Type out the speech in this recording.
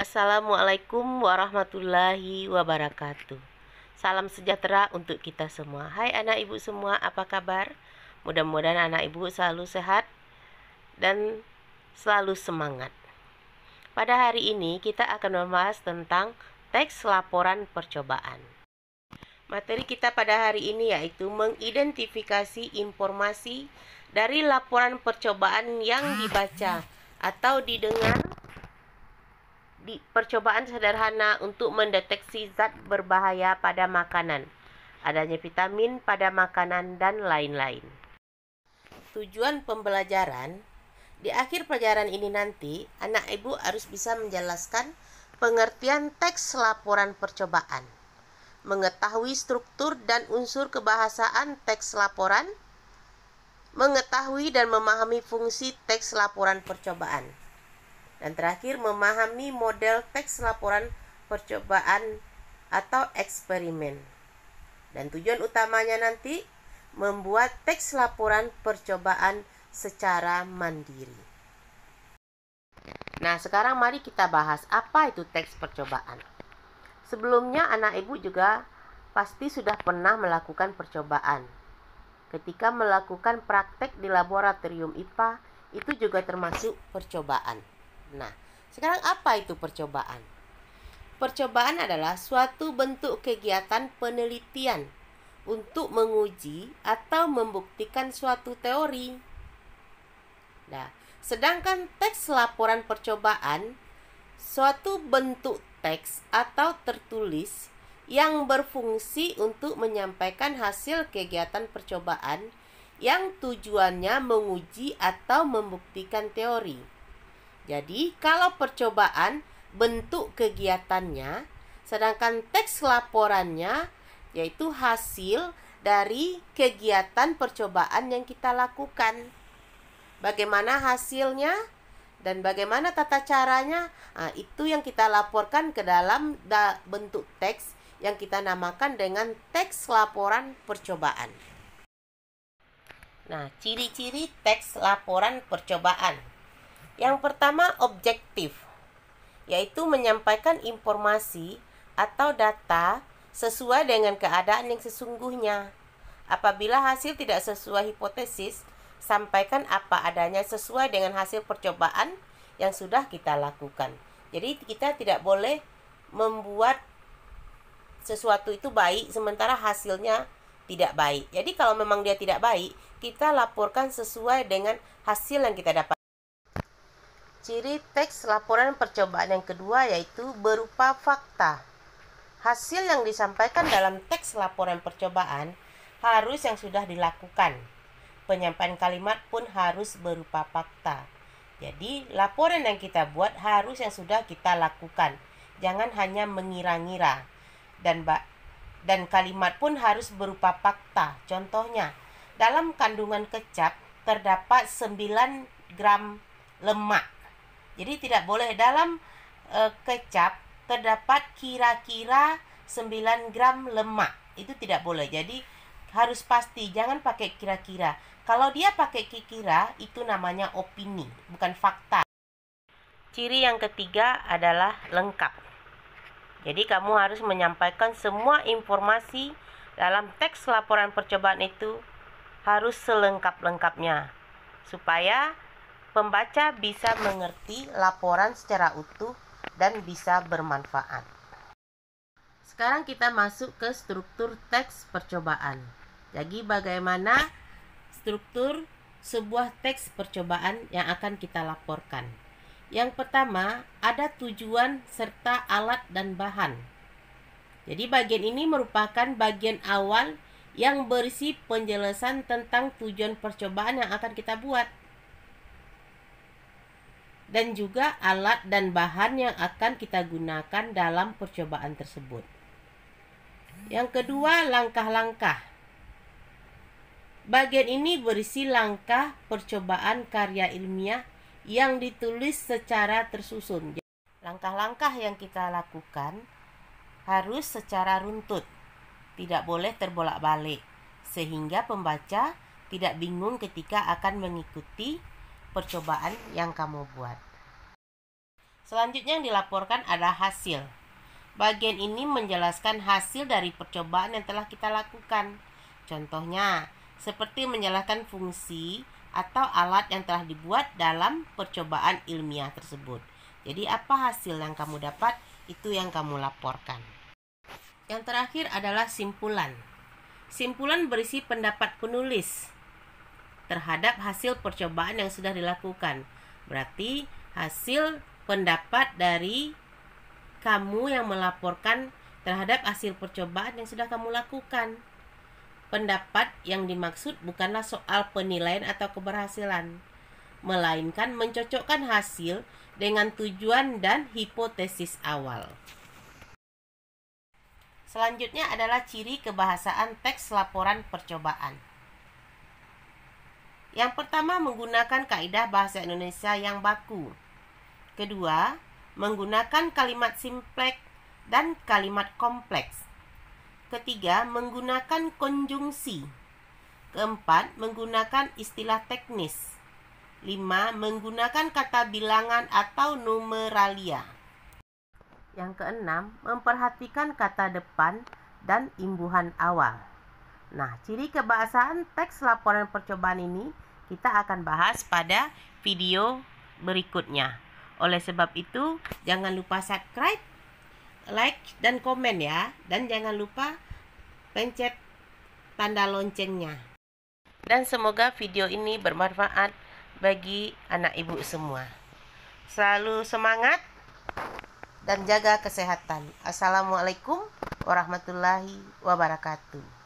Assalamualaikum warahmatullahi wabarakatuh. Salam sejahtera untuk kita semua. Hai anak ibu semua, apa kabar? Mudah-mudahan anak ibu selalu sehat dan selalu semangat. Pada hari ini kita akan membahas tentang teks laporan percobaan. Materi kita pada hari ini yaitu mengidentifikasi informasi dari laporan percobaan yang dibaca atau didengar di percobaan sederhana untuk mendeteksi zat berbahaya pada makanan, adanya vitamin pada makanan, dan lain-lain. Tujuan pembelajaran, di akhir pelajaran ini nanti, anak ibu harus bisa menjelaskan pengertian teks laporan percobaan, mengetahui struktur dan unsur kebahasaan teks laporan, mengetahui dan memahami fungsi teks laporan percobaan, dan terakhir memahami model teks laporan percobaan atau eksperimen. Dan tujuan utamanya nanti membuat teks laporan percobaan secara mandiri. Nah, sekarang mari kita bahas apa itu teks percobaan. Sebelumnya anak ibu juga pasti sudah pernah melakukan percobaan. Ketika melakukan praktek di laboratorium IPA, itu juga termasuk percobaan. Nah, sekarang apa itu percobaan? Percobaan adalah suatu bentuk kegiatan penelitian untuk menguji atau membuktikan suatu teori. Nah, sedangkan teks laporan percobaan suatu bentuk teks atau tertulis yang berfungsi untuk menyampaikan hasil kegiatan percobaan yang tujuannya menguji atau membuktikan teori. Jadi, kalau percobaan bentuk kegiatannya, sedangkan teks laporannya yaitu hasil dari kegiatan percobaan yang kita lakukan. Bagaimana hasilnya dan bagaimana tata caranya, itu yang kita laporkan ke dalam bentuk teks yang kita namakan dengan teks laporan percobaan. Nah, ciri-ciri teks laporan percobaan. Yang pertama, objektif, yaitu menyampaikan informasi atau data sesuai dengan keadaan yang sesungguhnya. Apabila hasil tidak sesuai hipotesis, sampaikan apa adanya sesuai dengan hasil percobaan yang sudah kita lakukan. Jadi kita tidak boleh membuat sesuatu itu baik sementara hasilnya tidak baik. Jadi kalau memang dia tidak baik, kita laporkan sesuai dengan hasil yang kita dapat. Ciri teks laporan percobaan yang kedua yaitu berupa fakta. Hasil yang disampaikan dalam teks laporan percobaan harus yang sudah dilakukan. Penyampaian kalimat pun harus berupa fakta. Jadi, laporan yang kita buat harus yang sudah kita lakukan. Jangan hanya mengira-ngira. Dan kalimat pun harus berupa fakta. Contohnya, dalam kandungan kecap terdapat 9 gram lemak. Jadi tidak boleh dalam kecap terdapat kira-kira 9 gram lemak. Itu tidak boleh. Jadi harus pasti, jangan pakai kira-kira. Kalau dia pakai kira-kira, itu namanya opini, bukan fakta. Ciri yang ketiga adalah lengkap. Jadi kamu harus menyampaikan semua informasi dalam teks laporan percobaan itu harus selengkap-lengkapnya, supaya pembaca bisa mengerti laporan secara utuh dan bisa bermanfaat. Sekarang kita masuk ke struktur teks percobaan. Jadi bagaimana struktur sebuah teks percobaan yang akan kita laporkan? Yang pertama, ada tujuan serta alat dan bahan. Jadi bagian ini merupakan bagian awal yang berisi penjelasan tentang tujuan percobaan yang akan kita buat, dan juga alat dan bahan yang akan kita gunakan dalam percobaan tersebut. Yang kedua, langkah-langkah. Bagian ini berisi langkah percobaan karya ilmiah yang ditulis secara tersusun. Langkah-langkah yang kita lakukan harus secara runtut, tidak boleh terbolak-balik, sehingga pembaca tidak bingung ketika akan mengikuti percobaan yang kamu buat. Selanjutnya yang dilaporkan adalah hasil. Bagian ini menjelaskan hasil dari percobaan yang telah kita lakukan. Contohnya, seperti menjelaskan fungsi atau alat yang telah dibuat dalam percobaan ilmiah tersebut. Jadi apa hasil yang kamu dapat? Itu yang kamu laporkan. Yang terakhir adalah simpulan. Simpulan berisi pendapat penulis terhadap hasil percobaan yang sudah dilakukan. Berarti hasil pendapat dari kamu yang melaporkan terhadap hasil percobaan yang sudah kamu lakukan. Pendapat yang dimaksud bukanlah soal penilaian atau keberhasilan, melainkan mencocokkan hasil dengan tujuan dan hipotesis awal. Selanjutnya adalah ciri kebahasaan teks laporan percobaan. Yang pertama, menggunakan kaidah bahasa Indonesia yang baku. Kedua, menggunakan kalimat simpleks dan kalimat kompleks. Ketiga, menggunakan konjungsi. Keempat, menggunakan istilah teknis. 5. Menggunakan kata bilangan atau numeralia. Yang keenam, memperhatikan kata depan dan imbuhan awal. Nah, ciri kebahasaan teks laporan percobaan ini kita akan bahas pada video berikutnya. Oleh sebab itu, jangan lupa subscribe, like, dan komen ya. Dan jangan lupa pencet tanda loncengnya. Dan semoga video ini bermanfaat bagi anak ibu semua. Selalu semangat dan jaga kesehatan. Assalamualaikum warahmatullahi wabarakatuh.